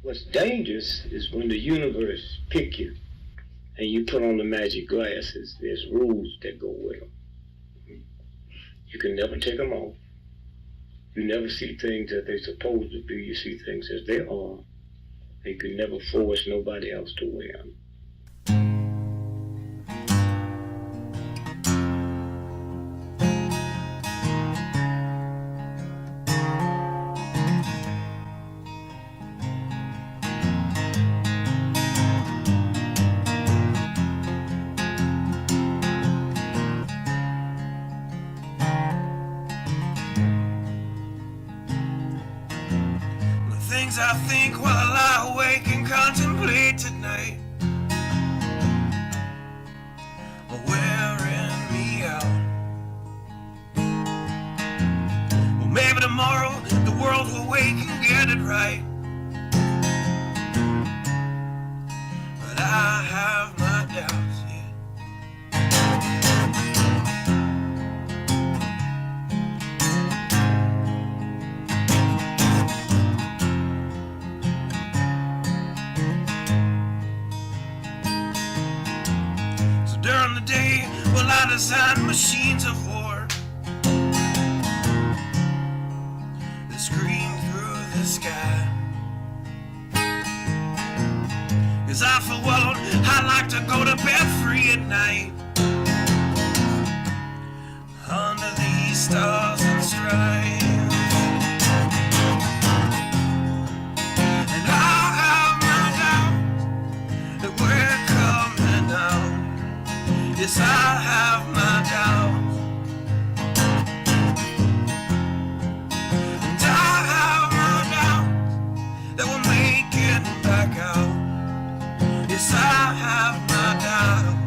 What's dangerous is when the universe pick you and you put on the magic glasses. There's rules that go with them. You can never take them off. You never see things as they're supposed to be. You see things as they are. You can never force nobody else to wear them. I think while I lie awake and contemplate tonight are wearing me out. Well, maybe tomorrow the world will wake and get it right, but I have my doubts, yeah. During the day, well, I design machines of war that scream through the sky. 'Cause I, for one, I like to go to bed free at night under these stars and stripes. And I have my doubts that we're coming out. Yes, I have my doubts, and I have my doubts that we'll make it back out. Yes, I have my doubts,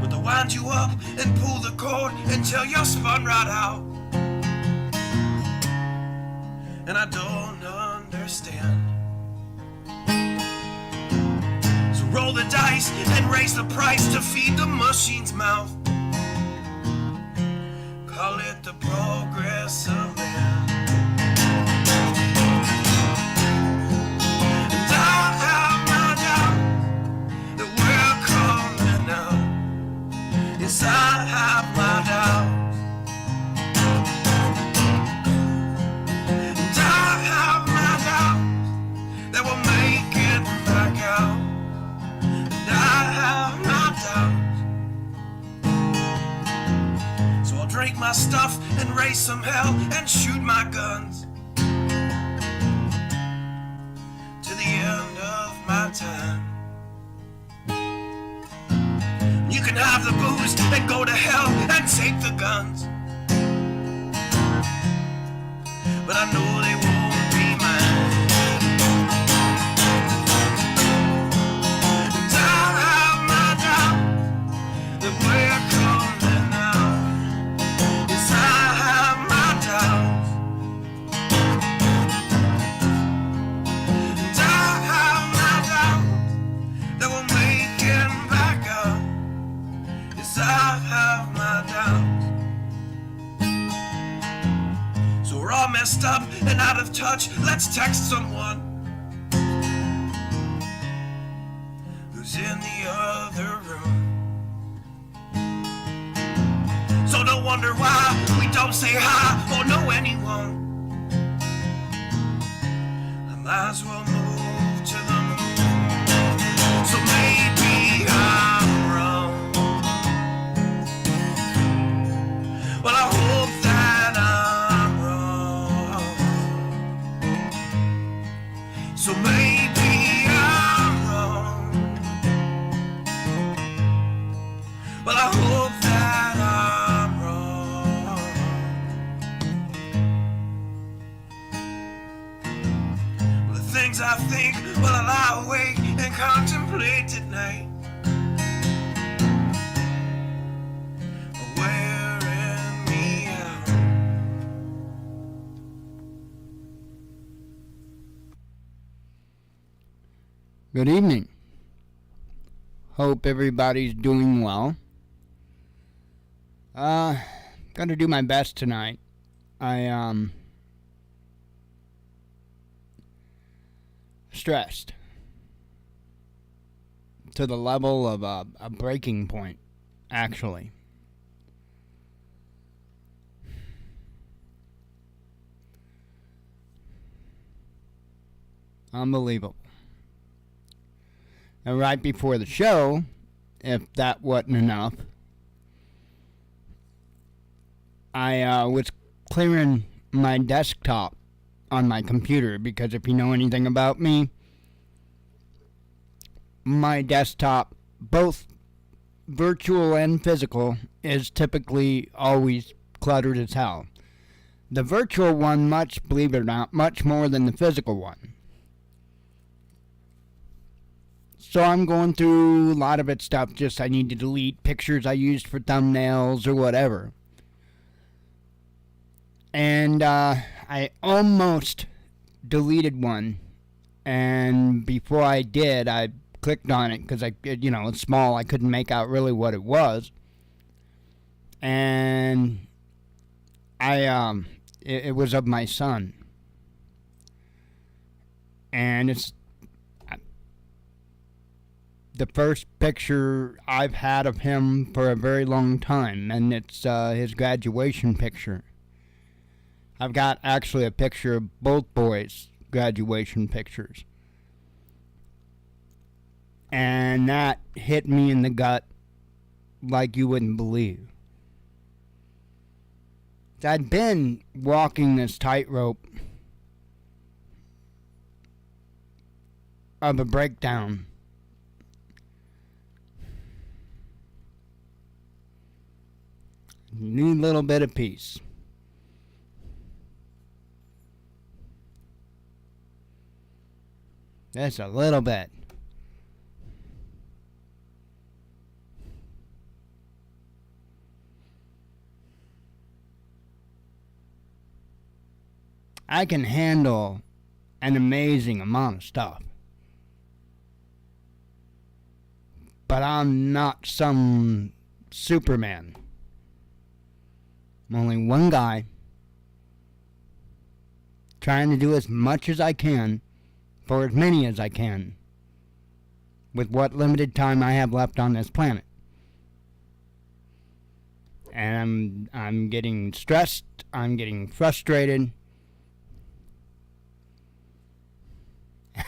but they'll wind you up and pull the cord until you're spun right out. And I don't understand. Roll the dice and raise the price to feed the machine's mouth. Call it the progress of man. And I have my doubts that we're coming out. Yes, I have my doubts. And I have my doubts that we'll make it back out. I have my doubts, so I'll drink my stuff and raise some hell and shoot my guns to the end of my time. You can have the booze and go to hell and take the guns, but I know they won't be mine. That we're coming out. Yes, I have my doubts, and I have my doubts that we'll make it back up. Yes, I have my doubts. So we're all messed up and out of touch. Let's text someone who's in the other room. So don't wonder why we don't say hi or know anyone. I might as well move to the moon. So maybe I'm wrong. Well, I hope that I'm wrong. So maybe I'm wrong. Well, I hope that I'm wrong. Well, the things I think while I lie awake and contemplate tonight are wearing me out. Good evening. Hope everybody's doing well. Got to do my best tonight. I stressed to the level of a breaking point, actually. Unbelievable. And right before the show, if that wasn't enough, I was clearing my desktop on my computer, because if you know anything about me, my desktop, both virtual and physical, is typically always cluttered as hell. The virtual one, believe it or not, much more than the physical one. So I'm going through a lot of it stuff, just I need to delete pictures I used for thumbnails or whatever. And I almost deleted one, and before I did, I clicked on it because it's small. I couldn't make out really what it was, and it was of my son, and it's the first picture I've had of him for a very long time, and it's his graduation picture. I've got actually a picture of both boys' graduation pictures. And that hit me in the gut like you wouldn't believe. I'd been walking this tightrope of a breakdown. Need a little bit of peace. Just a little bit. I can handle an amazing amount of stuff. But I'm not some Superman. I'm only one guy trying to do as much as I can for as many as I can with what limited time I have left on this planet. And I'm getting stressed, I'm getting frustrated.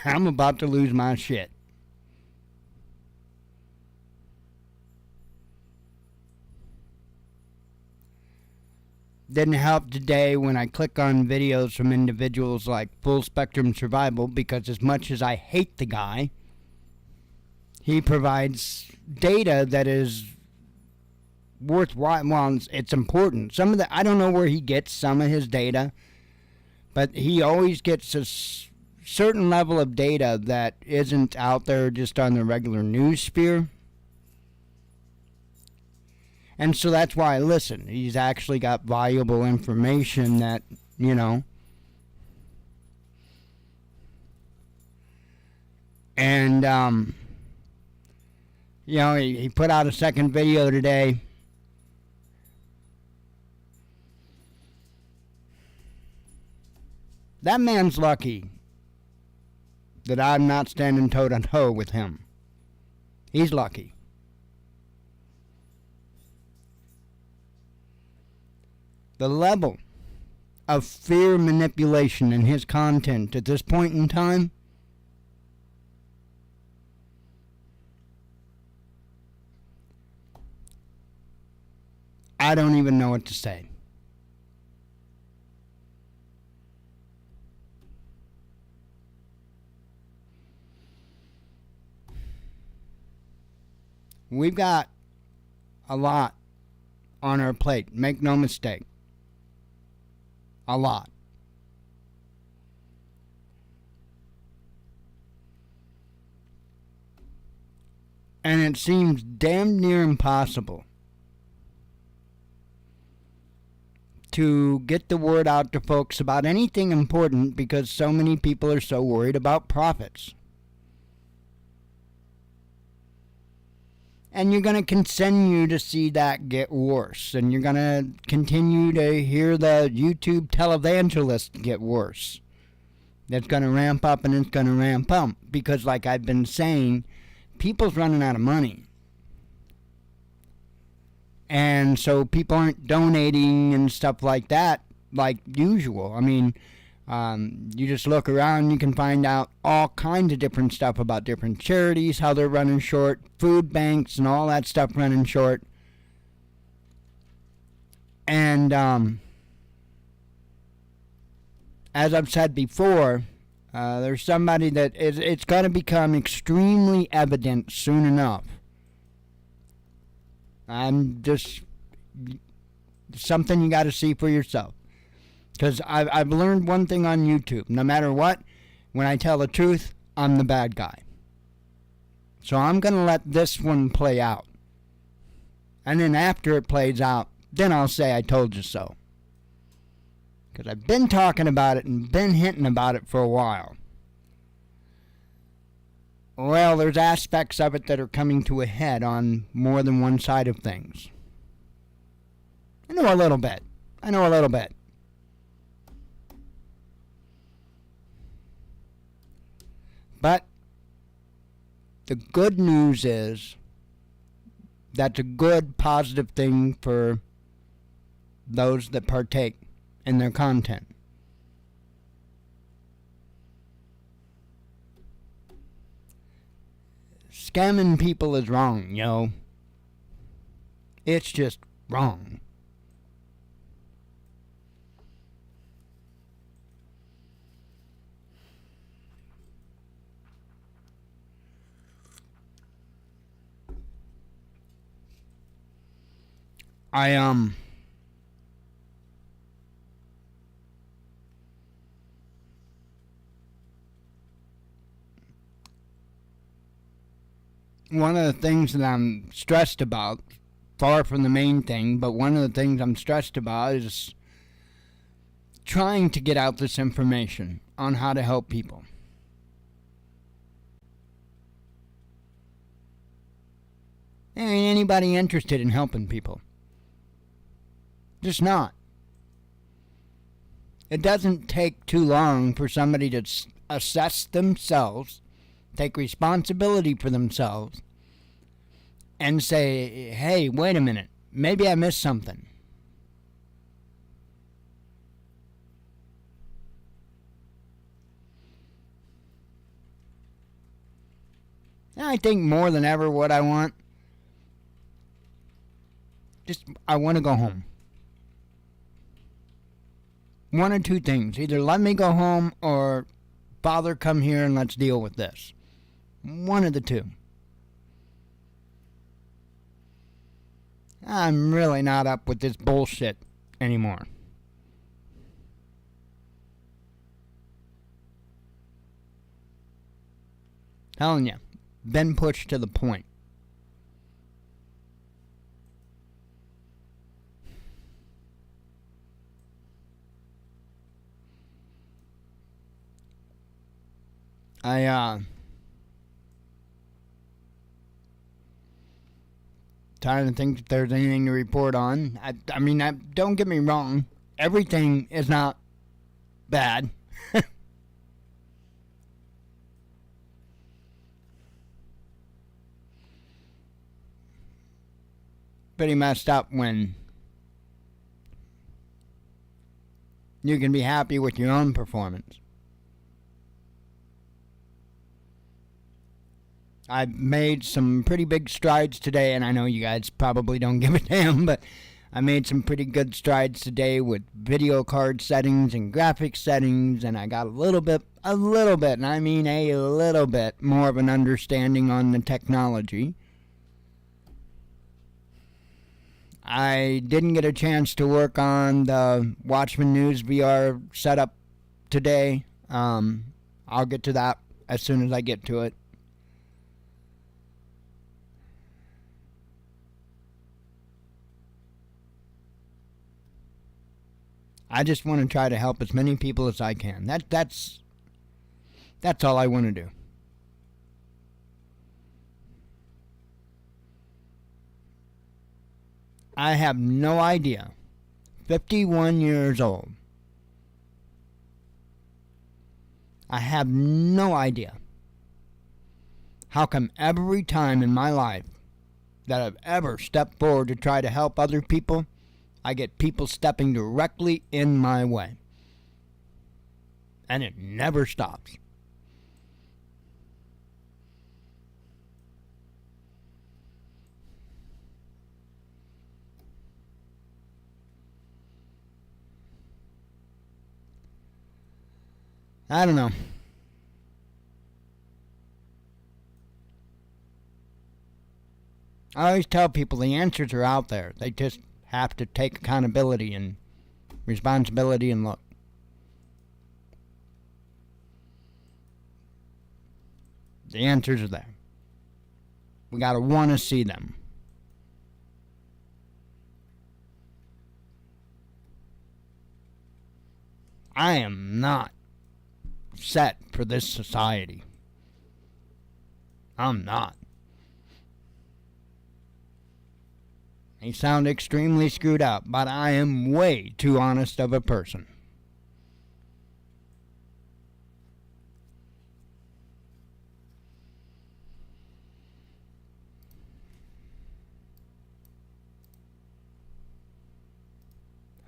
I'm about to lose my shit. Didn't help today when I click on videos from individuals like Full Spectrum Survival, because as much as I hate the guy, he provides data that is worthwhile. Well, it's important. I don't know where he gets some of his data, but he always gets a certain level of data that isn't out there just on the regular news sphere. And so that's why I listen. He's actually got valuable information that, and, he put out a second video today. That man's lucky that I'm not standing toe-to-toe with him. He's lucky. The level of fear manipulation in his content at this point in time, I don't even know what to say. We've got a lot on our plate, make no mistake. A lot. And it seems damn near impossible to get the word out to folks about anything important, because so many people are so worried about profits. And you're going to continue to see that get worse. And you're going to continue to hear the YouTube televangelists get worse. that's going to ramp up, and it's going to ramp up because, like I've been saying, people's running out of money. And so people aren't donating and stuff like that like usual. I mean, you just look around, you can find out all kinds of different stuff about different charities, how they're running short, food banks and all that stuff running short. And as I've said before, there's somebody that it's going to become extremely evident soon enough. I'm just something you got to see for yourself. Because I've learned one thing on YouTube. No matter what, when I tell the truth, I'm the bad guy. So I'm going to let this one play out. And then after it plays out, then I'll say I told you so. Because I've been talking about it and been hinting about it for a while. Well, there's aspects of it that are coming to a head on more than one side of things. I know a little bit. But the good news is that's a good, positive thing for those that partake in their content. Scamming people is wrong, yo. It's just wrong. One of the things that I'm stressed about, far from the main thing, but one of the things I'm stressed about is trying to get out this information on how to help people. There ain't anybody interested in helping people. Just not. It doesn't take too long for somebody to assess themselves, take responsibility for themselves, and say, hey, wait a minute, maybe I missed something. I think more than ever what I want, I want to go home. One or two things. Either let me go home or Father, come here and let's deal with this. One of the two. I'm really not up with this bullshit anymore. Telling you, been pushed to the point. Trying to think if there's anything to report on. I mean, don't get me wrong. Everything is not bad. Pretty messed up when you can be happy with your own performance. I made some pretty big strides today, and I know you guys probably don't give a damn, but I made some pretty good strides today with video card settings and graphics settings, and I got a little bit, and I mean a little bit more of an understanding on the technology. I didn't get a chance to work on the Watchman News VR setup today. I'll get to that as soon as I get to it. I just want to try to help as many people as I can. That's all I want to do. I have no idea. 51 years old. I have no idea how come every time in my life that I've ever stepped forward to try to help other people, I get people stepping directly in my way. And it never stops. I don't know. I always tell people the answers are out there. They just have to take accountability and responsibility and look. The answers are there. We gotta want to see them. I am not set for this society. I'm not. They sound extremely screwed up, but I am way too honest of a person.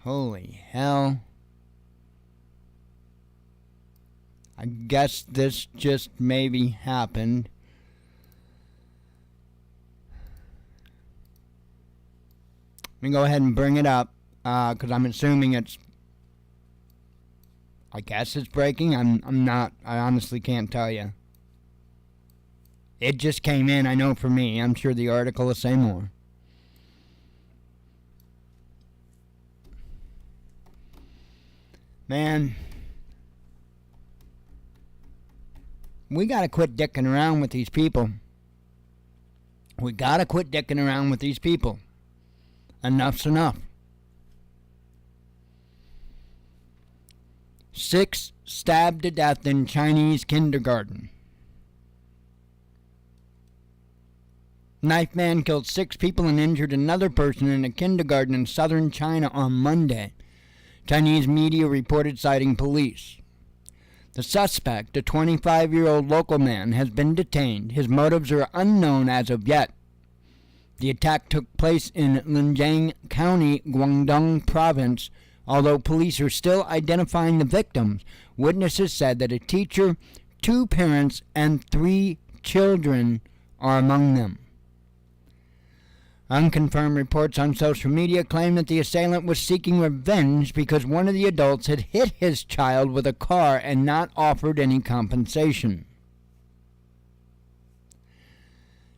Holy hell. I guess this just maybe happened. Let me go ahead and bring it up, because I'm assuming it's, I guess it's breaking. I'm not, I honestly can't tell you. It just came in, I know for me. I'm sure the article will say more. Man, we gotta quit dicking around with these people. We gotta quit dicking around with these people. Enough's enough. 6 stabbed to death in Chinese kindergarten. Knife man killed 6 people and injured another person in a kindergarten in southern China on Monday. Chinese media reported citing police. The suspect, a 25-year-old local man, has been detained. His motives are unknown as of yet. The attack took place in Lijiang County, Guangdong Province. Although police are still identifying the victims, witnesses said that a teacher, 2 parents, and 3 children are among them. Unconfirmed reports on social media claim that the assailant was seeking revenge because one of the adults had hit his child with a car and not offered any compensation.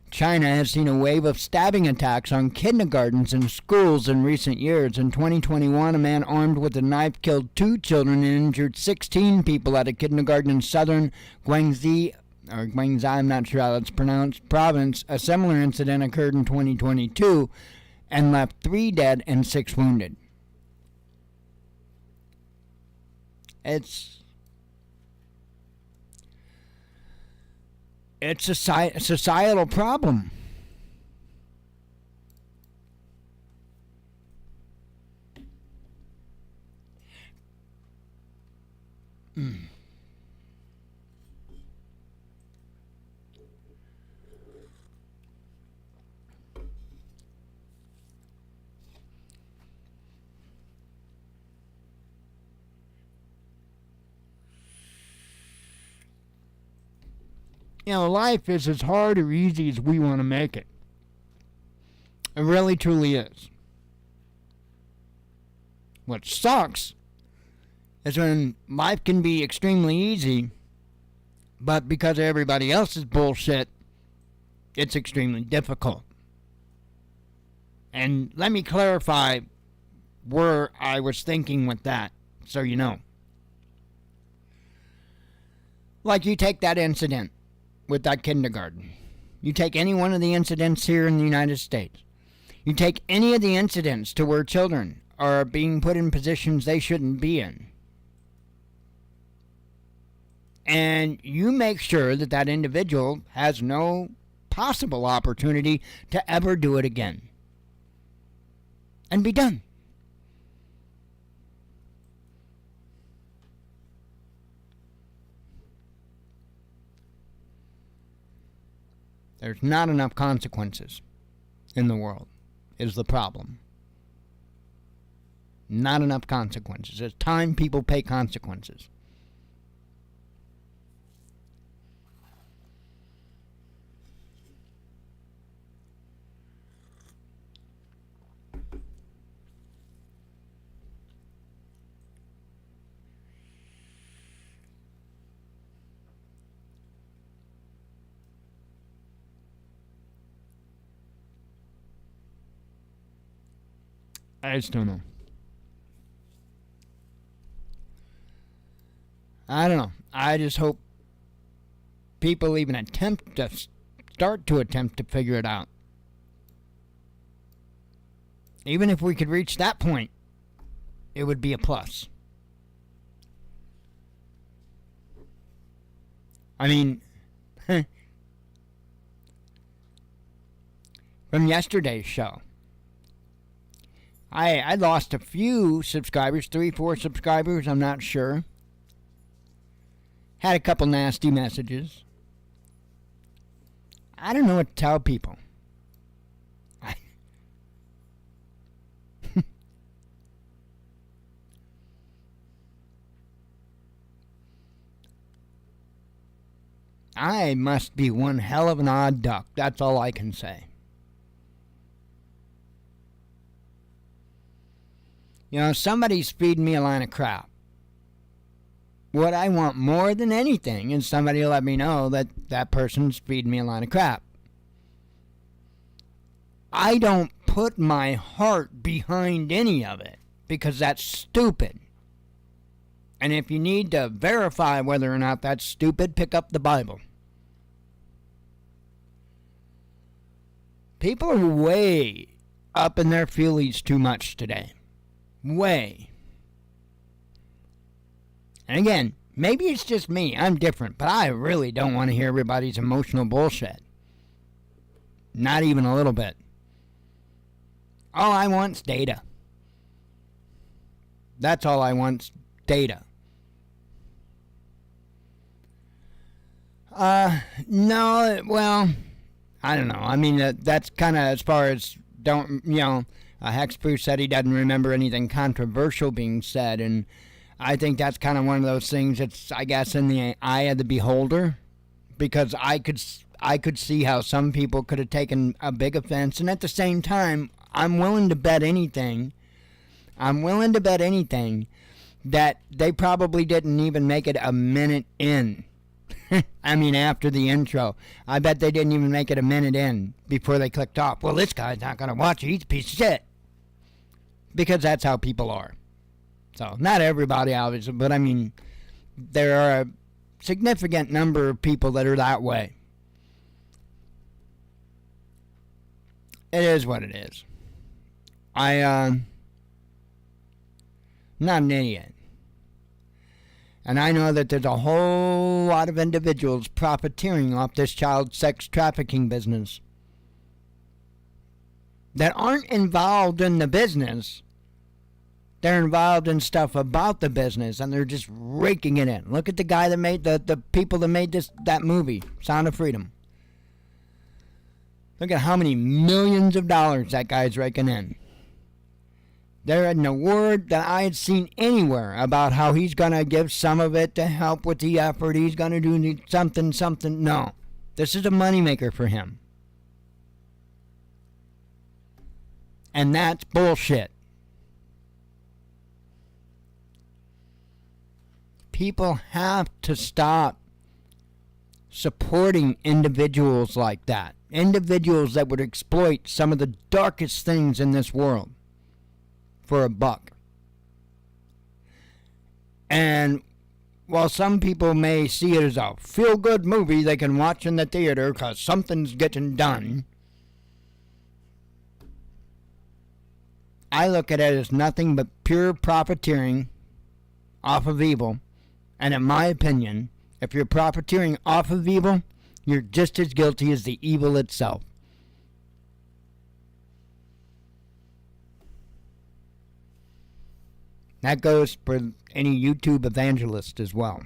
China has seen a wave of stabbing attacks on kindergartens and schools in recent years. In 2021, a man armed with a knife killed 2 children and injured 16 people at a kindergarten in southern Guangxi, I'm not sure how that's pronounced, province. A similar incident occurred in 2022 and left 3 dead and 6 wounded. It's a societal problem. You know, life is as hard or easy as we want to make it. It really, truly is. What sucks is when life can be extremely easy, but because of everybody else's bullshit, it's extremely difficult. And let me clarify where I was thinking with that, so you know. Like, you take that incident with that kindergarten. You take any one of the incidents here in the United States. You take any of the incidents to where children are being put in positions they shouldn't be in. And you make sure that that individual has no possible opportunity to ever do it again. And be done. There's not enough consequences in the world, is the problem. Not enough consequences. It's time people pay consequences. I just don't know. I don't know. I just hope people even attempt to figure it out. Even if we could reach that point, it would be a plus. I mean, from yesterday's show, I lost a few subscribers, 3-4 subscribers, I'm not sure. Had a couple nasty messages. I don't know what to tell people. I must be one hell of an odd duck. That's all I can say. You know, somebody's feeding me a line of crap. What I want more than anything is somebody to let me know that that person's feeding me a line of crap. I don't put my heart behind any of it because that's stupid. And if you need to verify whether or not that's stupid, pick up the Bible. People are way up in their feelies too much today. Way. And again, maybe it's just me. I'm different, but I really don't want to hear everybody's emotional bullshit. Not even a little bit. All I want's data. That's all I want's data. No, well, I don't know. I mean, that's kind of as far as Hexproof said he doesn't remember anything controversial being said, and I think that's kind of one of those things that's, I guess, in the eye of the beholder, because I could see how some people could have taken a big offense, and at the same time, I'm willing to bet anything that they probably didn't even make it a minute in. I mean, after the intro. I bet they didn't even make it a minute in before they clicked off. Well, this guy's not going to watch it. He's a piece of shit. Because that's how people are. So, not everybody, obviously, but I mean, there are a significant number of people that are that way. It is what it is. I'm not an idiot. And I know that there's a whole lot of individuals profiteering off this child sex trafficking business that aren't involved in the business. They're involved in stuff about the business, and they're just raking it in. Look at the guy that made the people that made that movie, Sound of Freedom. Look at how many millions of dollars that guy's raking in. There isn't a word that I had seen anywhere about how he's going to give some of it to help with the effort. He's going to do something. No. This is a moneymaker for him. And that's bullshit. People have to stop supporting individuals like that. Individuals that would exploit some of the darkest things in this world for a buck. And while some people may see it as a feel-good movie they can watch in the theater because something's getting done, I look at it as nothing but pure profiteering off of evil. And in my opinion, if you're profiteering off of evil, you're just as guilty as the evil itself. That goes for any YouTube evangelist as well.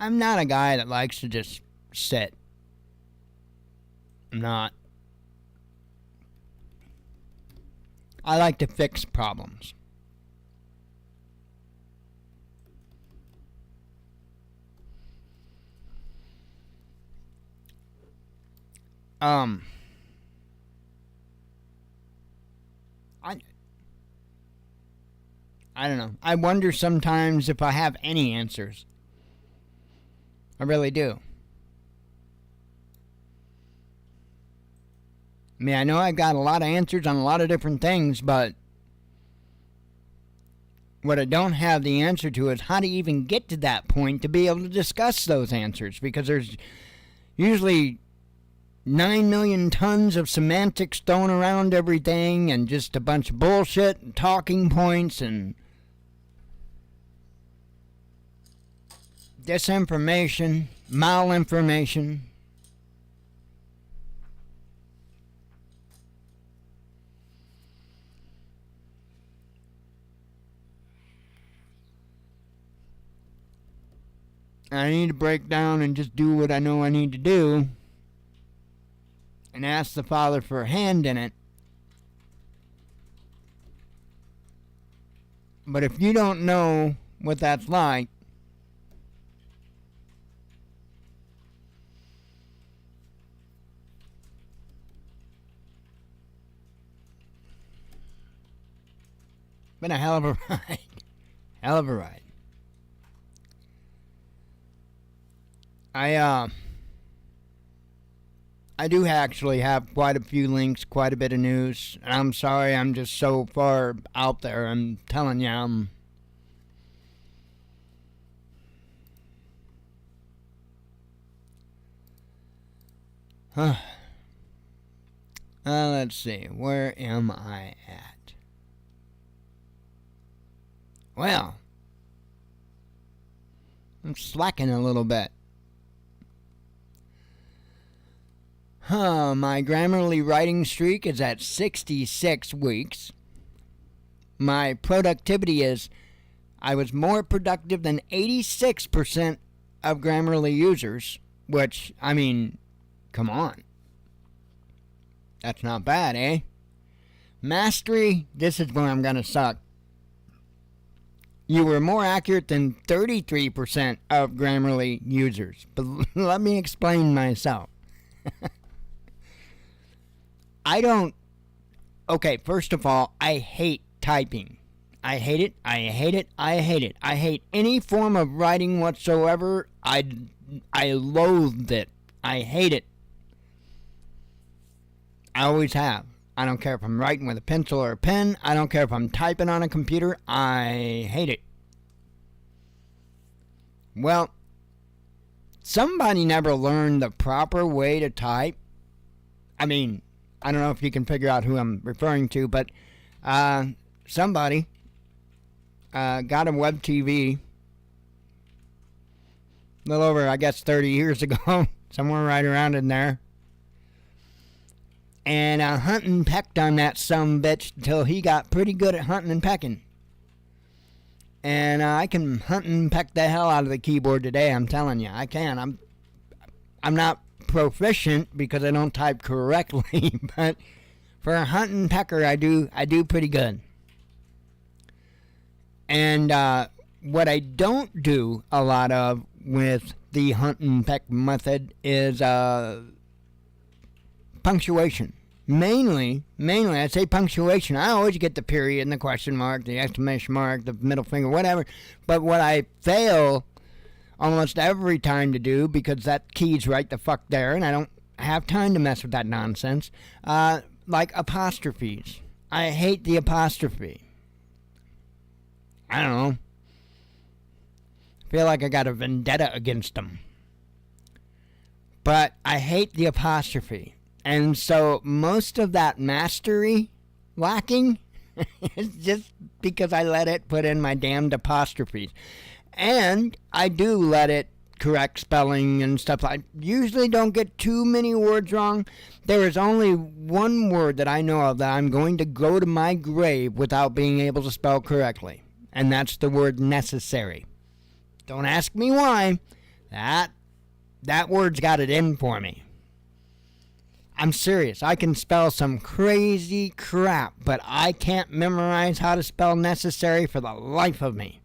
I'm not a guy that likes to just sit. I'm not. I like to fix problems. I don't know. I wonder sometimes if I have any answers. I really do. I mean, I know I've got a lot of answers on a lot of different things, but what I don't have the answer to is how to even get to that point to be able to discuss those answers, because there's usually 9 million tons of semantics thrown around everything and just a bunch of bullshit and talking points and disinformation, malinformation. I need to break down and just do what I know I need to do and ask the Father for a hand in it. But if you don't know what that's like, been a hell of a ride. Hell of a ride. I do actually have quite a few links, quite a bit of news. I'm sorry, I'm just so far out there. I'm telling you, let's see. Where am I at? Well, I'm slacking a little bit. My Grammarly writing streak is at 66 weeks. My productivity is, I was more productive than 86% of Grammarly users, which, I mean, come on. That's not bad, eh? Mastery, this is where I'm gonna suck. You were more accurate than 33% of Grammarly users. But let me explain myself. Okay, first of all, I hate typing. I hate it, I hate it, I hate it. I hate any form of writing whatsoever. I loathe it. I hate it. I always have. I don't care if I'm writing with a pencil or a pen. I don't care if I'm typing on a computer. I hate it. Well, somebody never learned the proper way to type. I mean, I don't know if you can figure out who I'm referring to, but somebody got a web TV a little over, I guess, 30 years ago, somewhere right around in there, and hunting and pecked on that sumbitch until he got pretty good at hunting and pecking. And I can hunt and peck the hell out of the keyboard today, I'm telling you. I can. I'm not proficient because I don't type correctly, but for a hunt and pecker, I do pretty good. And what I don't do a lot of with the hunt and peck method is punctuation. Mainly, I'd say punctuation. I always get the period and the question mark, the exclamation mark, the middle finger, whatever. But what I fail almost every time to do, because that key's right the fuck there, and I don't have time to mess with that nonsense, like apostrophes. I hate the apostrophe. I don't know. I feel like I got a vendetta against them. But I hate the apostrophe. And so most of that mastery lacking is just because I let it put in my damned apostrophes. And I do let it correct spelling and stuff. I usually don't get too many words wrong. There is only one word that I know of that I'm going to go to my grave without being able to spell correctly. And that's the word necessary. Don't ask me why. That word's got it in for me. I'm serious. I can spell some crazy crap, but I can't memorize how to spell necessary for the life of me.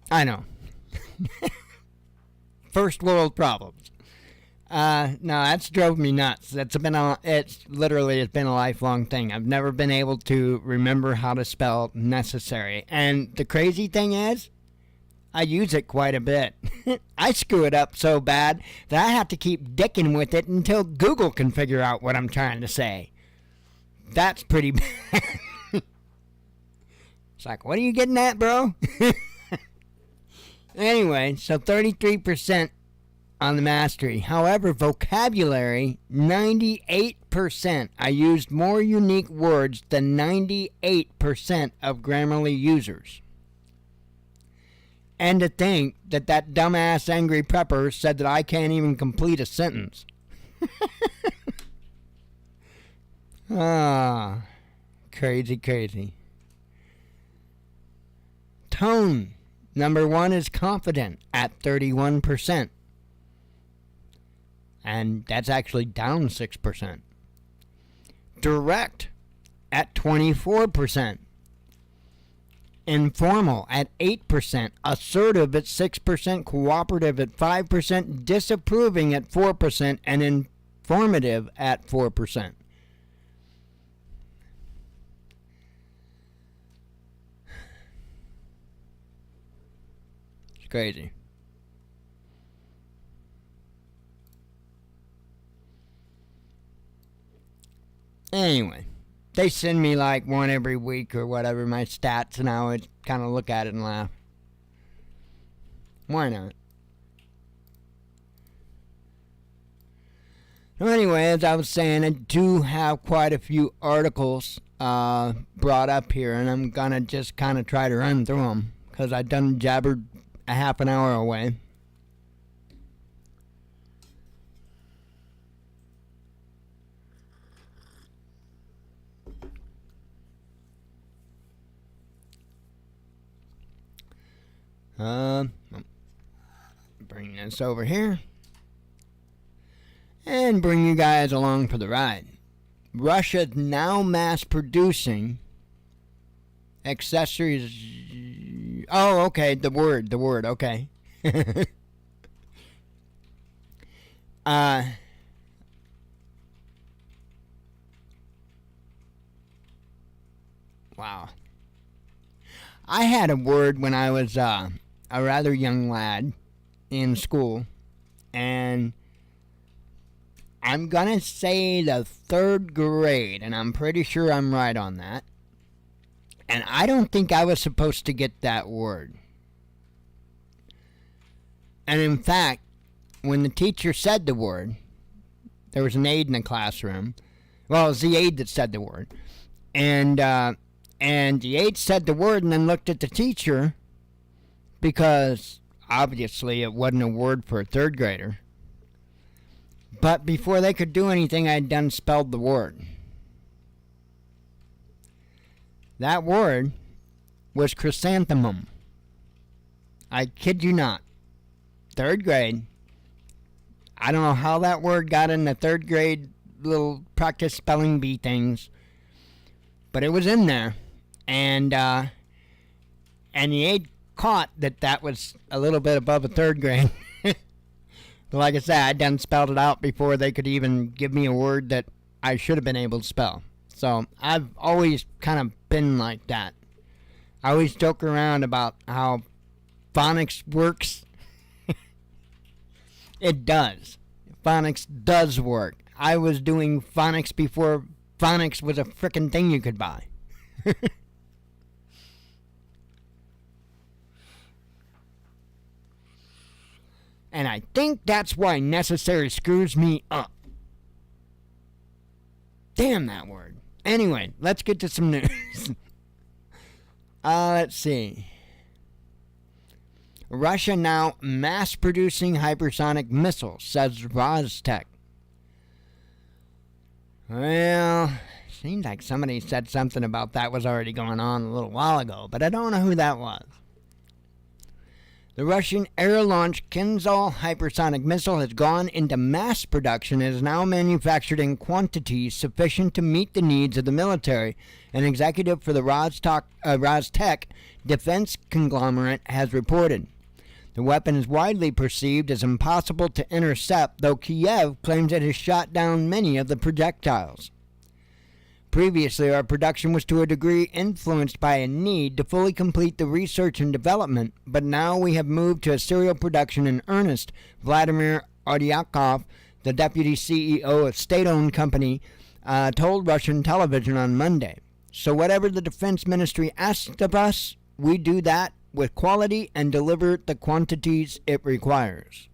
I know. First world problems. No, that's drove me nuts. It's been a lifelong thing. I've never been able to remember how to spell necessary. And the crazy thing is, I use it quite a bit. I screw it up so bad that I have to keep dicking with it until Google can figure out what I'm trying to say. That's pretty bad. It's like, what are you getting at, bro? Anyway, so 33% on the mastery. However, vocabulary, 98%. I used more unique words than 98% of Grammarly users. And to think that dumbass angry prepper said that I can't even complete a sentence. Crazy. Tone. Number 1 is confident at 31%. And that's actually down 6%. Direct at 24%. Informal at 8%. Assertive at 6%. Cooperative at 5%. Disapproving at 4%. And informative at 4%. Crazy. Anyway, they send me like one every week or whatever, my stats, and I would kind of look at it and laugh. Why not? So anyway, as I was saying, I do have quite a few articles brought up here, and I'm gonna just kind of try to run through them because I done jabbered a half an hour away. Bring this over here and bring you guys along for the ride. Russia's now mass producing accessories. Oh, okay, the word, okay. Wow. I had a word when I was a rather young lad in school, and I'm gonna say the 3rd grade, and I'm pretty sure I'm right on that. And I don't think I was supposed to get that word. And in fact, when the teacher said the word, there was an aide in the classroom. Well, it was the aide that said the word. And the aide said the word and then looked at the teacher because obviously it wasn't a word for a 3rd grader. But before they could do anything, I had done spelled the word. That word was chrysanthemum. I kid you not. 3rd grade. I don't know how that word got in the 3rd grade little practice spelling bee things, but it was in there. And the aide caught that was a little bit above a 3rd grade. But like I said, I'd done spelled it out before they could even give me a word that I should have been able to spell. So I've always kind of been like that. I always joke around about how phonics works. It does. Phonics does work. I was doing phonics before phonics was a frickin' thing you could buy. And I think that's why necessary screws me up. Damn that word. Anyway, let's get to some news. Let's see. Russia now mass-producing hypersonic missiles, says Rostec. Well, seems like somebody said something about that was already going on a little while ago, but I don't know who that was. The Russian air-launched Kinzhal hypersonic missile has gone into mass production and is now manufactured in quantities sufficient to meet the needs of the military. An executive for the Rostec defense conglomerate has reported. The weapon is widely perceived as impossible to intercept, though Kiev claims it has shot down many of the projectiles. Previously, our production was to a degree influenced by a need to fully complete the research and development, but now we have moved to a serial production in earnest, Vladimir Ordyakov, the deputy CEO of state-owned company, told Russian television on Monday. So whatever the defense ministry asks of us, we do that with quality and deliver the quantities it requires.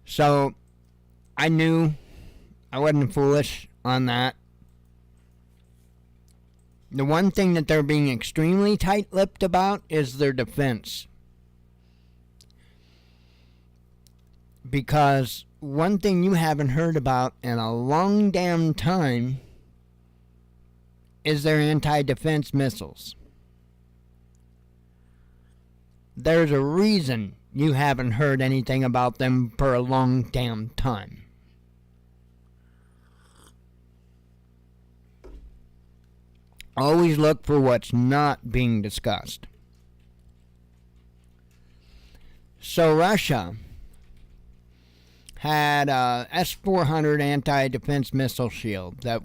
So I knew I wasn't foolish on that. The one thing that they're being extremely tight-lipped about is their defense. Because one thing you haven't heard about in a long damn time is their anti-defense missiles. There's a reason you haven't heard anything about them for a long damn time. Always look for what's not being discussed. So Russia had a S-400 anti-defense missile shield that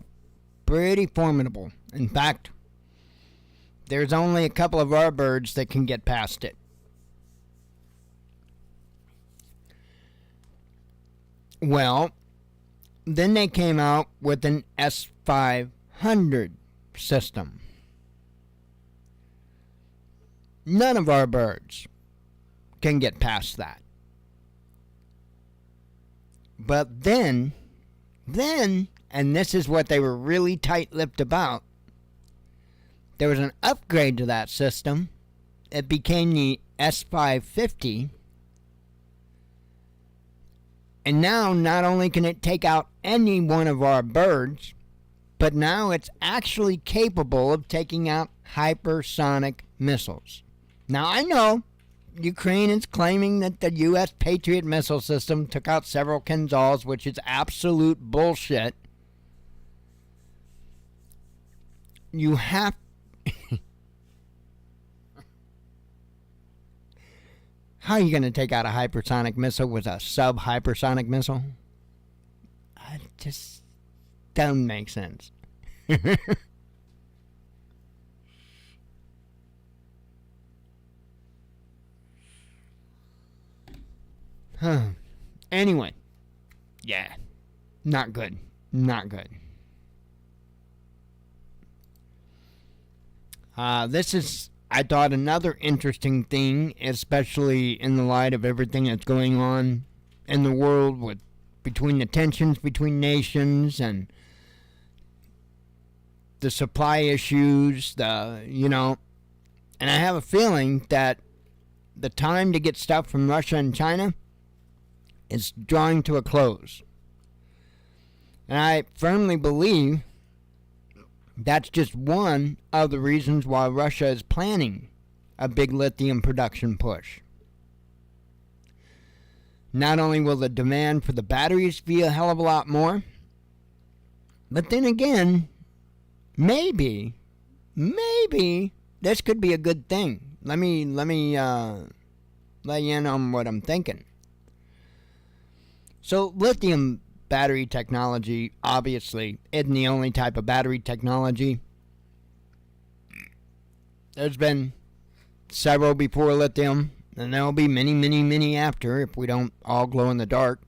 pretty formidable. In fact, there's only a couple of our birds that can get past it. Well, then they came out with an S-500 system. None of our birds can get past that. But then, and this is what they were really tight-lipped about, there was an upgrade to that system. It became the S-550. And now, not only can it take out any one of our birds, but now it's actually capable of taking out hypersonic missiles. Now, I know Ukraine is claiming that the U.S. Patriot missile system took out several Kinzhals, which is absolute bullshit. You have... How are you going to take out a hypersonic missile with a sub-hypersonic missile? It just doesn't make sense. Anyway. Yeah. Not good. Not good. This is, I thought, another interesting thing, especially in the light of everything that's going on in the world with between the tensions between nations and the supply issues, and I have a feeling that the time to get stuff from Russia and China is drawing to a close. And I firmly believe that's just one of the reasons why Russia is planning a big lithium production push. Not only will the demand for the batteries be a hell of a lot more, but then again, maybe this could be a good thing. Let me let you in on what I'm thinking. So lithium battery technology obviously isn't the only type of battery technology. There's been several before lithium, and there'll be many after if we don't all glow in the dark.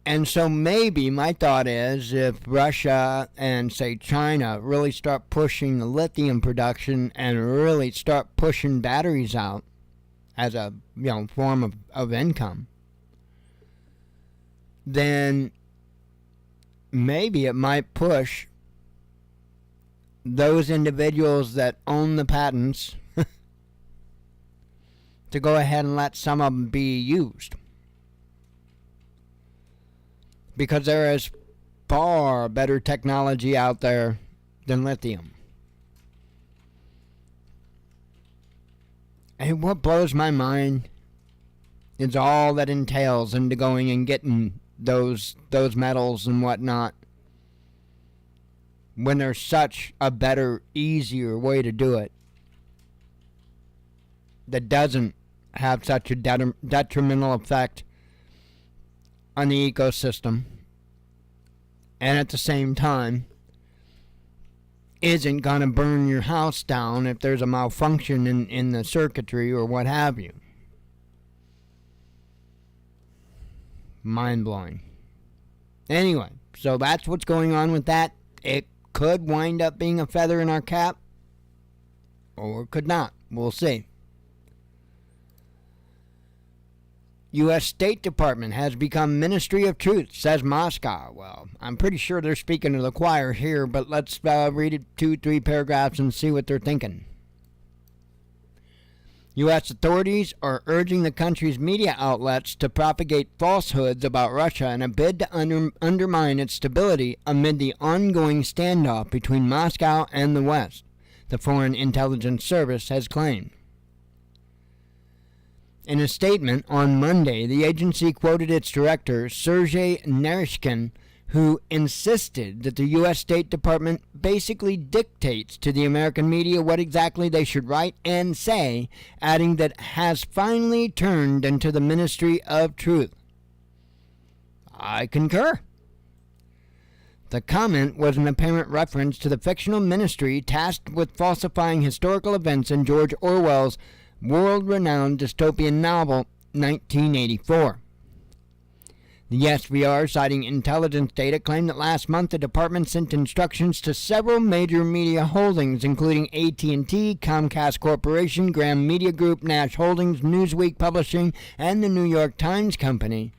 And so maybe my thought is if Russia and, say, China really start pushing the lithium production and really start pushing batteries out as a form of income, then maybe it might push those individuals that own the patents to go ahead and let some of them be used. Because there is far better technology out there than lithium. And what blows my mind is all that entails into going and getting those medals and whatnot, when there's such a better, easier way to do it that doesn't have such a detrimental effect on the ecosystem, and at the same time isn't going to burn your house down if there's a malfunction in the circuitry or what have you. Mind-blowing. Anyway, so that's what's going on with that. It could wind up being a feather in our cap, or it could not. We'll see. U.S. State Department has become Ministry of Truth, says Moscow. Well, I'm pretty sure they're speaking to the choir here, but let's read it 2-3 paragraphs and see what they're thinking. U.S. authorities are urging the country's media outlets to propagate falsehoods about Russia in a bid to undermine its stability amid the ongoing standoff between Moscow and the West, the Foreign Intelligence Service has claimed. In a statement on Monday, the agency quoted its director, Sergei Naryshkin, who insisted that the U.S. State Department basically dictates to the American media what exactly they should write and say, adding that has finally turned into the Ministry of Truth. I concur. The comment was an apparent reference to the fictional ministry tasked with falsifying historical events in George Orwell's world-renowned dystopian novel, 1984. The SVR, citing intelligence data, claimed that last month the department sent instructions to several major media holdings, including AT&T, Comcast Corporation, Graham Media Group, Nash Holdings, Newsweek Publishing, and the New York Times Company,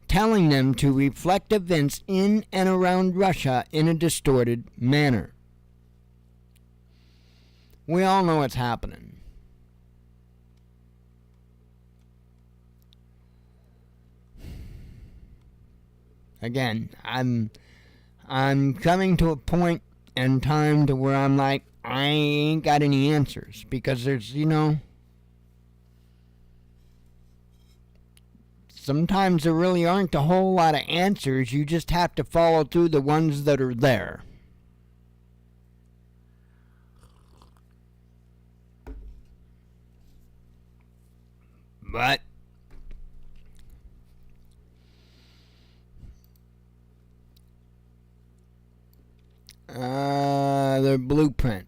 telling them to reflect events in and around Russia in a distorted manner. We all know what's happening. Again, I'm coming to a point in time to where I'm like, I ain't got any answers, because there's, sometimes there really aren't a whole lot of answers. You just have to follow through the ones that are there. But the blueprint.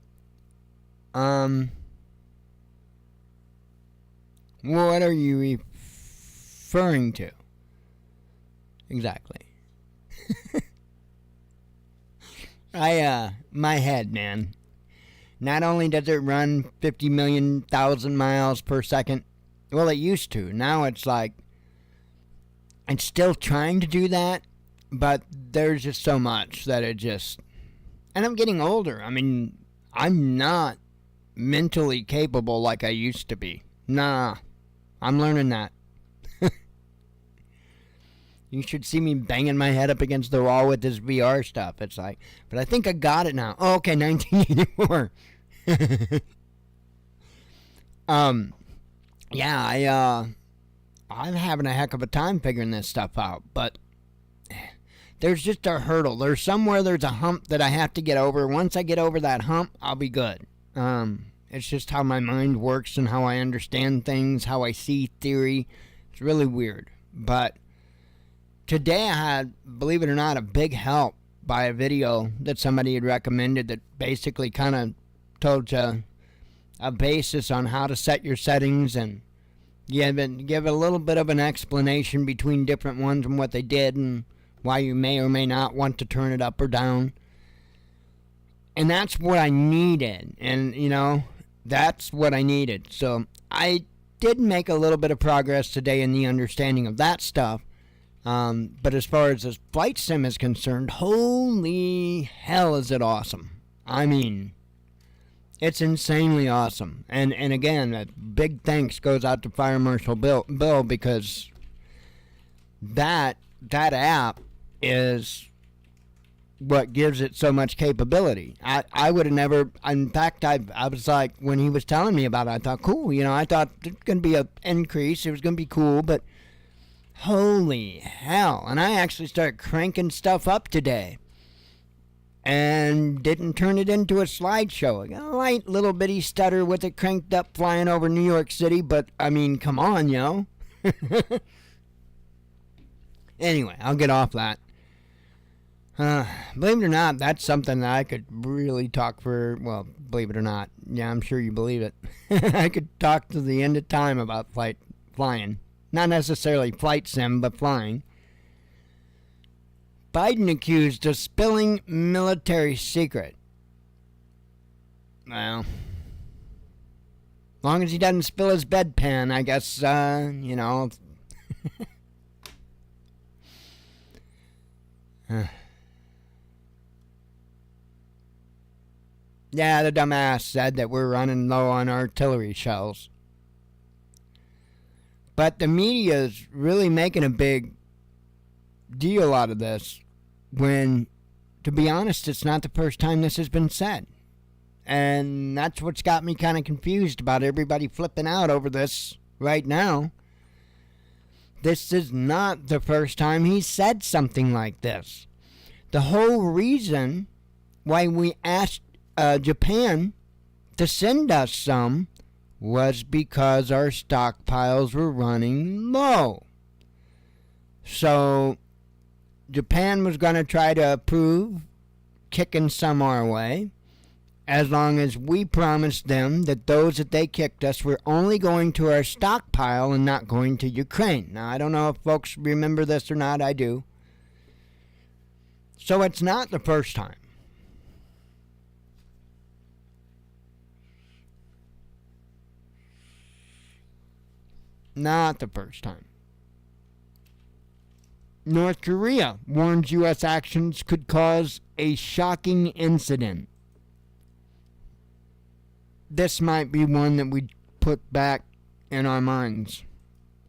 What are you referring to? Exactly. My head, man. Not only does it run 50 million thousand miles per second, well, it used to. Now it's like, it's still trying to do that, but there's just so much that it just, and I'm getting older. I mean, I'm not mentally capable like I used to be. Nah, I'm learning that. You should see me banging my head up against the wall with this VR stuff. It's like, but I think I got it now. Oh, okay, 1984. Yeah, I'm having a heck of a time figuring this stuff out, but there's just a hurdle. There's a hump that I have to get over. Once I get over that hump, I'll be good. It's just how my mind works and how I understand things, how I see theory. It's really weird. But today I had, believe it or not, a big help by a video that somebody had recommended that basically kind of told you a basis on how to set your settings and give a little bit of an explanation between different ones and what they did and why you may or may not want to turn it up or down. And that's what I needed. And, that's what I needed. So I did make a little bit of progress today in the understanding of that stuff. But as far as this flight sim is concerned, holy hell is it awesome. I mean, it's insanely awesome. And again, a big thanks goes out to Fire Marshal Bill because that app is what gives it so much capability. I would have never, in fact, I was like, when he was telling me about it, I thought, cool, I thought there's going to be an increase, it was going to be cool, but holy hell. And I actually started cranking stuff up today and didn't turn it into a slideshow. I got a light little bitty stutter with it cranked up flying over New York City, but I mean, come on, Anyway, I'll get off that. Believe it or not, that's something that I could really talk for, well, believe it or not. Yeah, I'm sure you believe it. I could talk to the end of time about flying. Not necessarily flight sim, but flying. Biden accused of spilling military secret. Well, as long as he doesn't spill his bedpan, I guess, Yeah, the dumbass said that we're running low on artillery shells. But the media is really making a big deal out of this when, to be honest, it's not the first time this has been said. And that's what's got me kind of confused about everybody flipping out over this right now. This is not the first time he said something like this. The whole reason why we asked Japan to send us some was because our stockpiles were running low. So Japan was going to try to approve kicking some our way, as long as we promised them that those that they kicked us were only going to our stockpile and not going to Ukraine. Now, I don't know if folks remember this or not. I do. So it's not the first time. Not the first time. North Korea warns U.S. actions could cause a shocking incident. This might be one that we put back in our minds.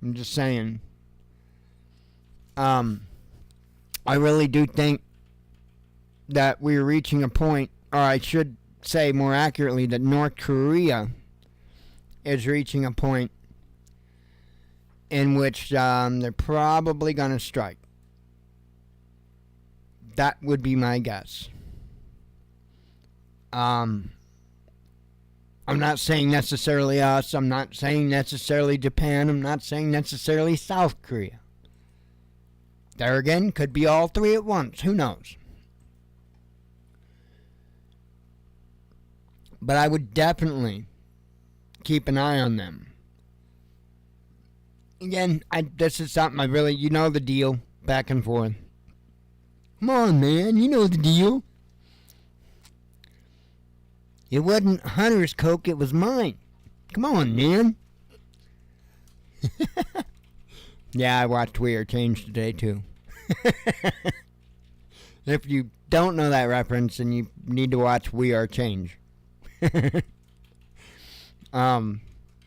I'm just saying. I really do think that we're reaching a point, or I should say more accurately, that North Korea is reaching a point in which they're probably going to strike. That would be my guess. I'm not saying necessarily us. I'm not saying necessarily Japan. I'm not saying necessarily South Korea. There again, could be all three at once. Who knows? But I would definitely keep an eye on them. Again, this is something I really, the deal, back and forth. Come on, man, you know the deal. It wasn't Hunter's Coke, it was mine. Come on, man. Yeah, I watched We Are Changed today, too. If you don't know that reference, then you need to watch We Are Changed. That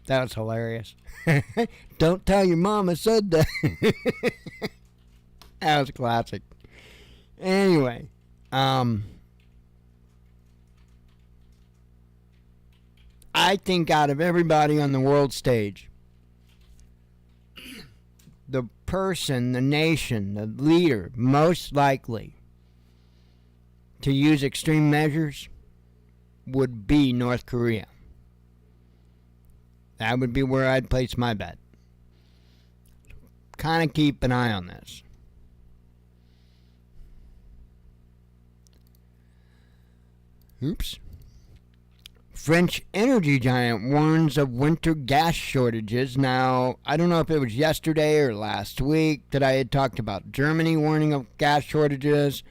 was hilarious. Don't tell your mom I said that. That was classic. Anyway, I think out of everybody on the world stage, the person, the nation, the leader most likely to use extreme measures would be North Korea. That would be where I'd place my bet. Kind of keep an eye on this. Oops. French energy giant warns of winter gas shortages. Now, I don't know if it was yesterday or last week that I had talked about Germany warning of gas shortages.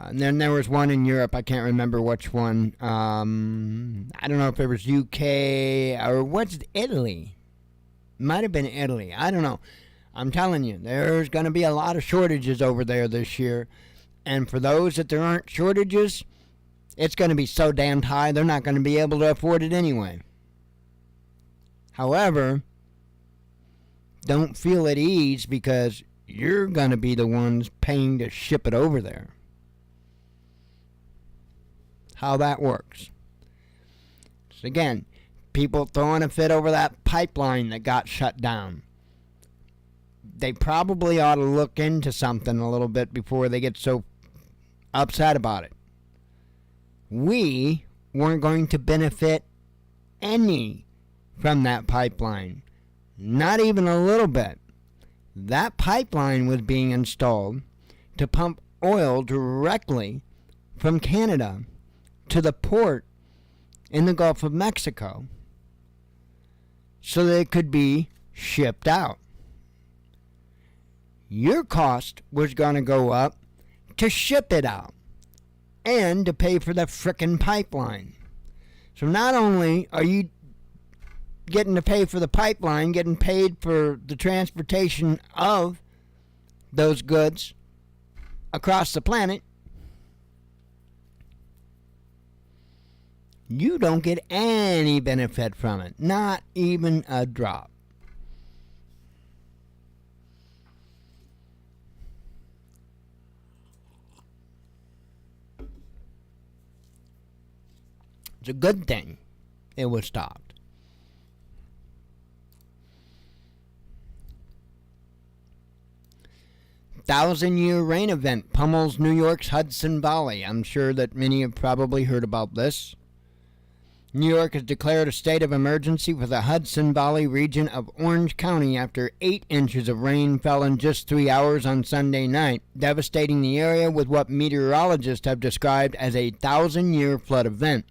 And then there was one in Europe. I can't remember which one. I don't know if it was UK or what's Italy. Might have been Italy. I don't know. I'm telling you, there's going to be a lot of shortages over there this year. And for those that there aren't shortages, it's going to be so damned high, they're not going to be able to afford it anyway. However, don't feel at ease because you're going to be the ones paying to ship it over there. how that works. So again, people throwing a fit over that pipeline that got shut down. They probably ought to look into something a little bit before they get so upset about it. We weren't going to benefit any from that pipeline. Not even a little bit. That pipeline was being installed to pump oil directly from Canada to the port in the Gulf of Mexico so that it could be shipped out. Your cost was going to go up to ship it out and to pay for the frickin' pipeline. So not only are you getting to pay for the pipeline, getting paid for the transportation of those goods across the planet, you don't get any benefit from it. Not even a drop. It's a good thing it was stopped. Thousand-year rain event pummels New York's Hudson Valley. I'm sure that many have probably heard about this. New York has declared a state of emergency for the Hudson Valley region of Orange County after 8 inches of rain fell in just 3 hours on Sunday night, devastating the area with what meteorologists have described as a 1,000-year flood event.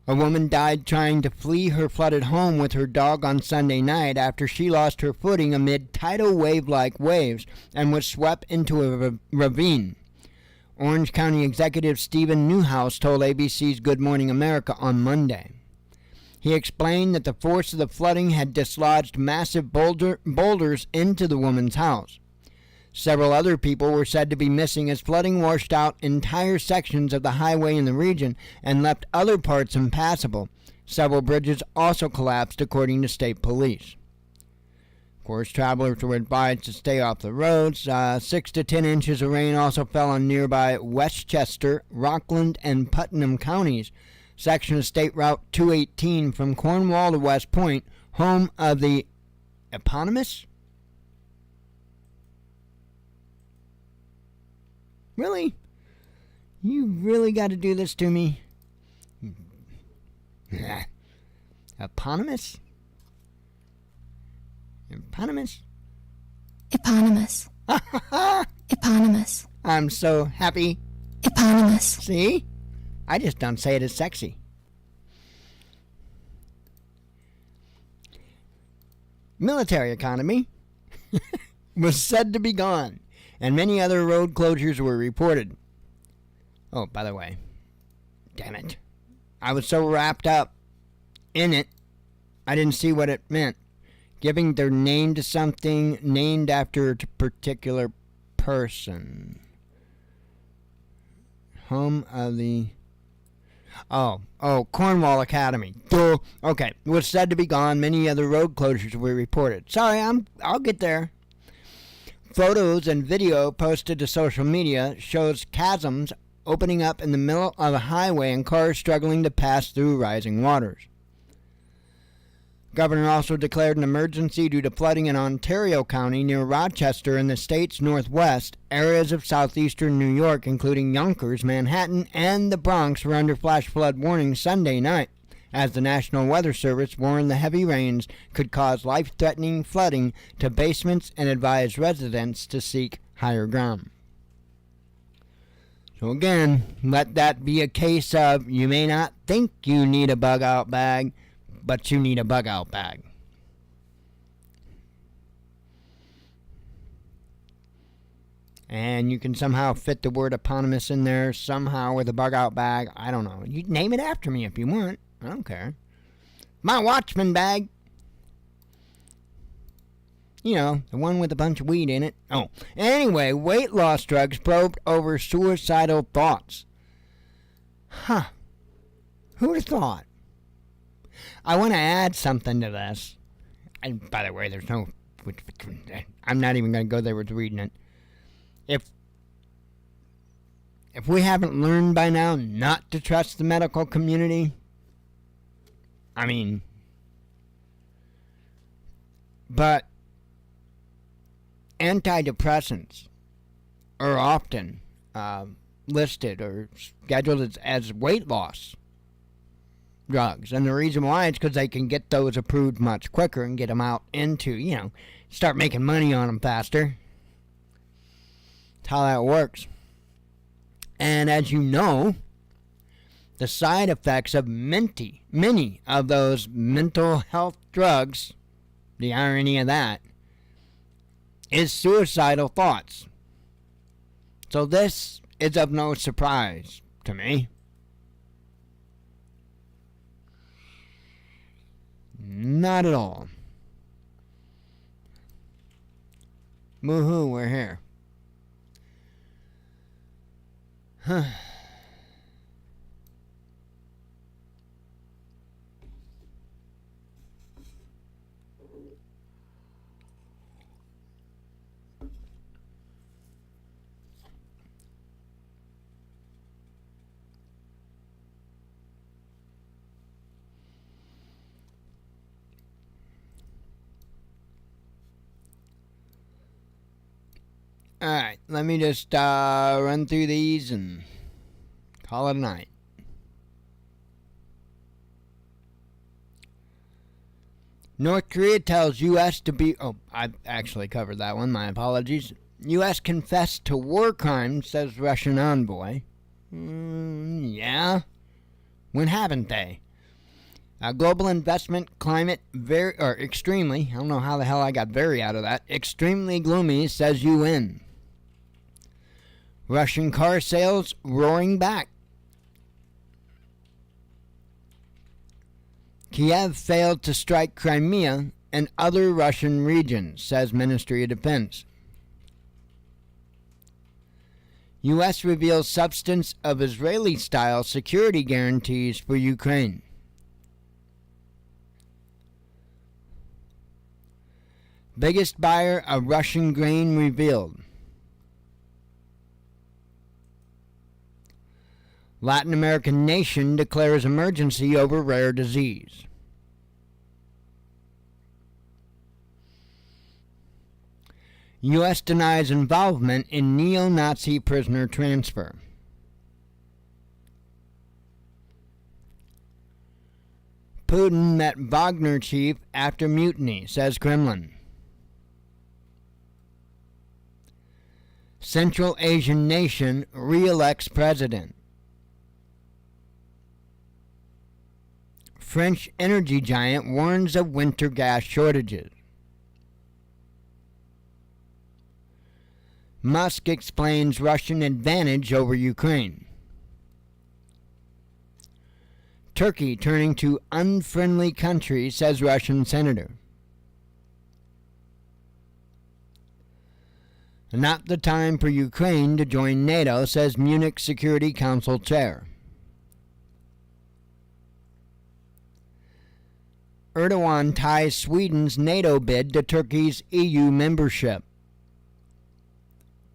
A woman died trying to flee her flooded home with her dog on Sunday night after she lost her footing amid tidal wave-like waves and was swept into a ravine. Orange County Executive Stephen Newhouse told ABC's Good Morning America on Monday. He explained that the force of the flooding had dislodged massive boulders into the woman's house. Several other people were said to be missing as flooding washed out entire sections of the highway in the region and left other parts impassable. Several bridges also collapsed, according to state police. Of course, travelers were advised to stay off the roads. 6 to 10 inches of rain also fell on nearby Westchester, Rockland, and Putnam counties. Section of State Route 218 from Cornwall to West Point, home of the eponymous? Really? You really got to do this to me? Eponymous? Eponymous? Eponymous. Eponymous. I'm so happy. Eponymous. See? I just don't say it as sexy. Military economy was said to be gone, and many other road closures were reported. Oh, by the way, damn it. I was so wrapped up in it, I didn't see what it meant. Giving their name to something named after a particular person. Home of the... Cornwall Academy. Duh. Okay, was said to be gone. Many other road closures were reported. Sorry, I'll get there. Photos and video posted to social media shows chasms opening up in the middle of a highway and cars struggling to pass through rising waters. Governor also declared an emergency due to flooding in Ontario County near Rochester in the state's northwest. Areas of southeastern New York, including Yonkers, Manhattan, and the Bronx, were under flash flood warnings Sunday night, as the National Weather Service warned the heavy rains could cause life-threatening flooding to basements and advised residents to seek higher ground. So again, let that be a case of you may not think you need a bug-out bag, but you need a bug-out bag. And you can somehow fit the word eponymous in there somehow with a bug-out bag. I don't know. You name it after me if you want. I don't care. My Watchman bag. You know, the one with a bunch of weed in it. Oh, anyway, weight loss drugs probed over suicidal thoughts. Huh. Who'd have thought? I want to add something to this. And by the way, there's no... I'm not even going to go there with reading it. if we haven't learned by now not to trust the medical community, I mean, but antidepressants are often listed or scheduled as weight loss drugs. And the reason why is because they can get those approved much quicker and get them out into, start making money on them faster. That's how that works. And as you know, the side effects of many of those mental health drugs, the irony of that, is suicidal thoughts. So this is of no surprise to me. Not at all. Woohoo, we're here. Huh. Alright, let me just run through these and call it a night. North Korea tells U.S. to be... Oh, I actually covered that one. My apologies. U.S. confessed to war crimes, says Russian envoy. Yeah? When haven't they? Global investment climate extremely... I don't know how the hell I got very out of that. Extremely gloomy, says UN. Russian car sales roaring back. Kiev failed to strike Crimea and other Russian regions, says Ministry of Defense. U.S. reveals substance of Israeli-style security guarantees for Ukraine. Biggest buyer of Russian grain revealed. Latin American nation declares emergency over rare disease. U.S. denies involvement in neo-Nazi prisoner transfer. Putin met Wagner chief after mutiny, says Kremlin. Central Asian nation re-elects president. French energy giant warns of winter gas shortages. Musk explains Russian advantage over Ukraine. Turkey turning to unfriendly country, says Russian senator. Not the time for Ukraine to join NATO, says Munich Security Council chair. Erdogan ties Sweden's NATO bid to Turkey's EU membership.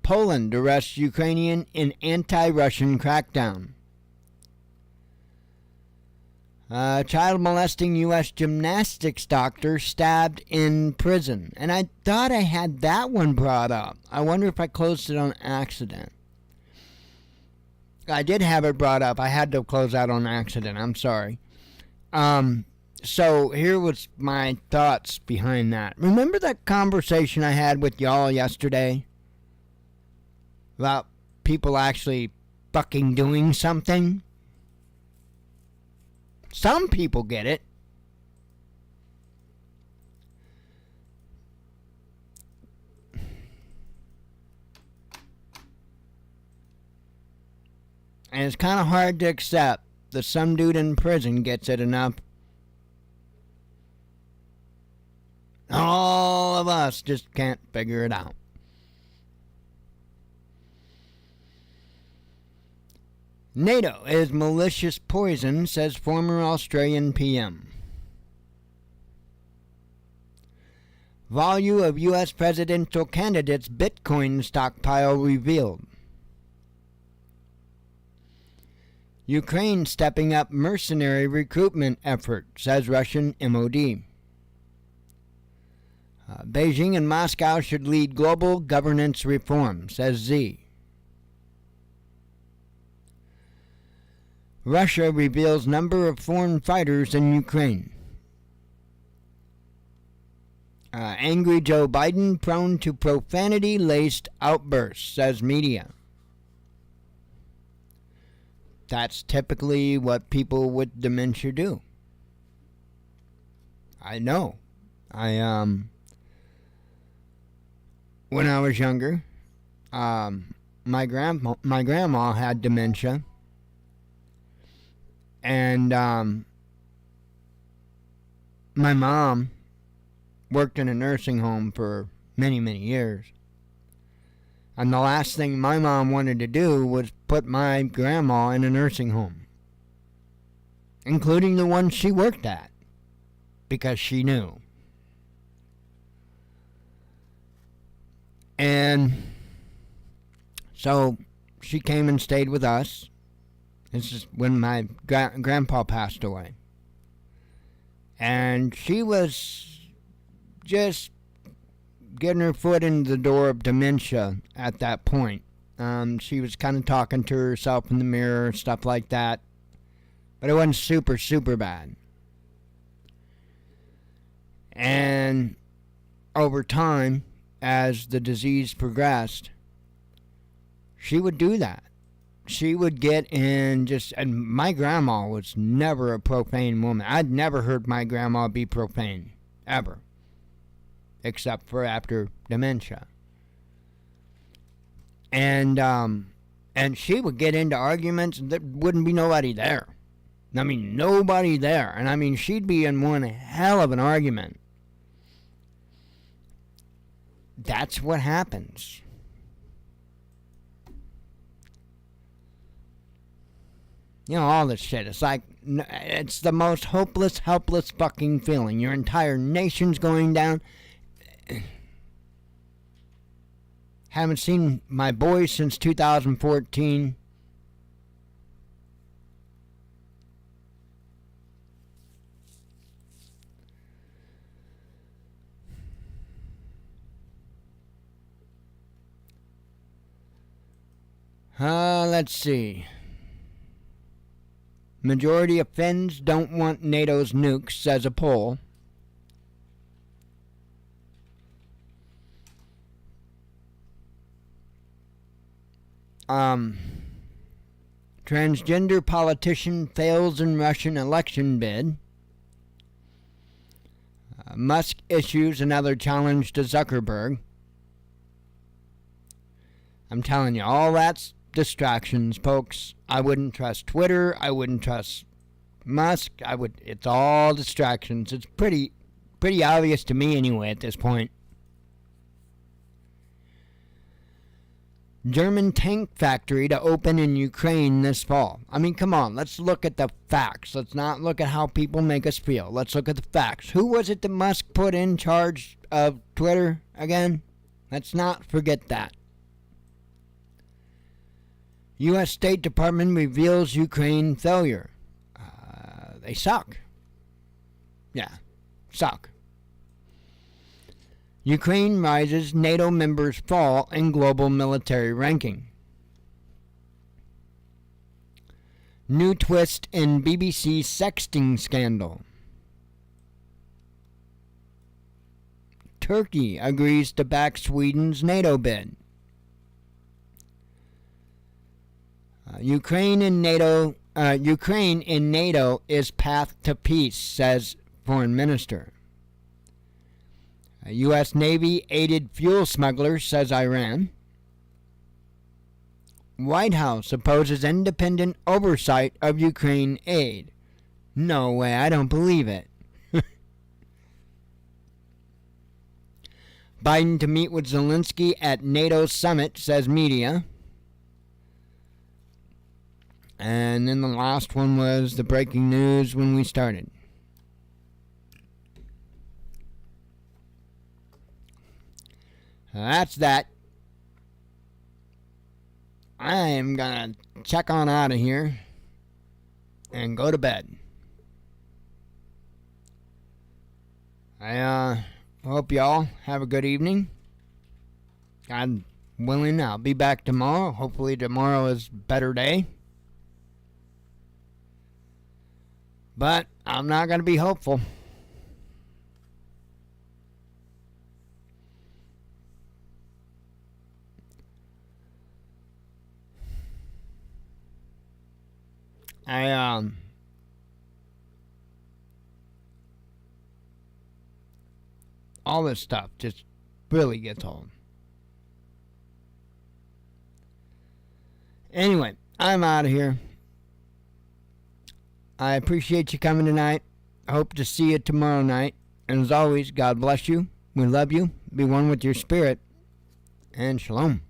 Poland arrests Ukrainian in anti-Russian crackdown. Child molesting U.S. gymnastics doctor stabbed in prison. And I thought I had that one brought up. I wonder if I closed it on accident. I did have it brought up. I had to close out on accident. I'm sorry. So here was my thoughts behind that. Remember that conversation I had with y'all yesterday? About people actually fucking doing something? Some people get it. And it's kind of hard to accept that some dude in prison gets it enough. All of us just can't figure it out. NATO is malicious poison, says former Australian PM. Value of U.S. presidential candidates' Bitcoin stockpile revealed. Ukraine stepping up mercenary recruitment effort, says Russian MOD. Beijing and Moscow should lead global governance reform, says Z. Russia reveals number of foreign fighters in Ukraine. Angry Joe Biden prone to profanity-laced outbursts, says media. That's typically what people with dementia do. I know. When I was younger, my grandma had dementia, and my mom worked in a nursing home for many, many years. And the last thing my mom wanted to do was put my grandma in a nursing home, including the one she worked at, because she knew. And so she came and stayed with us. This is when my grandpa passed away. And she was just getting her foot in the door of dementia at that point. She was kind of talking to herself in the mirror, stuff like that. But it wasn't super, super bad. And over time, as the disease progressed, she would do that. She would get in and my grandma was never a profane woman. I'd never heard my grandma be profane, ever. Except for after dementia. And she would get into arguments and there wouldn't be nobody there. I mean, nobody there. And I mean, she'd be in one hell of an argument. That's what happens. You know, all this shit. It's like, it's the most hopeless, helpless fucking feeling. Your entire nation's going down. Haven't seen my boys since 2014. Let's see. Majority of Finns don't want NATO's nukes, says a poll. Transgender politician fails in Russian election bid. Musk issues another challenge to Zuckerberg. I'm telling you, all that's distractions, folks. I wouldn't trust Twitter. I wouldn't trust Musk. It's all distractions. It's pretty obvious to me anyway at this point. German tank factory to open in Ukraine this fall. I mean, come on, let's look at the facts. Let's not look at how people make us feel. Let's look at the facts. Who was it that Musk put in charge of Twitter again? Let's not forget that. U.S. State Department reveals Ukraine failure. They suck. Yeah, suck. Ukraine rises, NATO members fall in global military ranking. New twist in BBC sexting scandal. Turkey agrees to back Sweden's NATO bid. Ukraine in NATO is path to peace, says foreign minister. U.S. Navy aided fuel smugglers, says Iran. White House opposes independent oversight of Ukraine aid. No way, I don't believe it. Biden to meet with Zelensky at NATO summit, says media. And then the last one was the breaking news when we started. That's that. I am gonna check on out of here. and go to bed. I hope y'all have a good evening. God willing, I'll be back tomorrow. Hopefully tomorrow is a better day. But I'm not going to be hopeful. All this stuff just really gets old. Anyway, I'm out of here. I appreciate you coming tonight. I hope to see you tomorrow night. And as always, God bless you. We love you. Be one with your spirit. And shalom.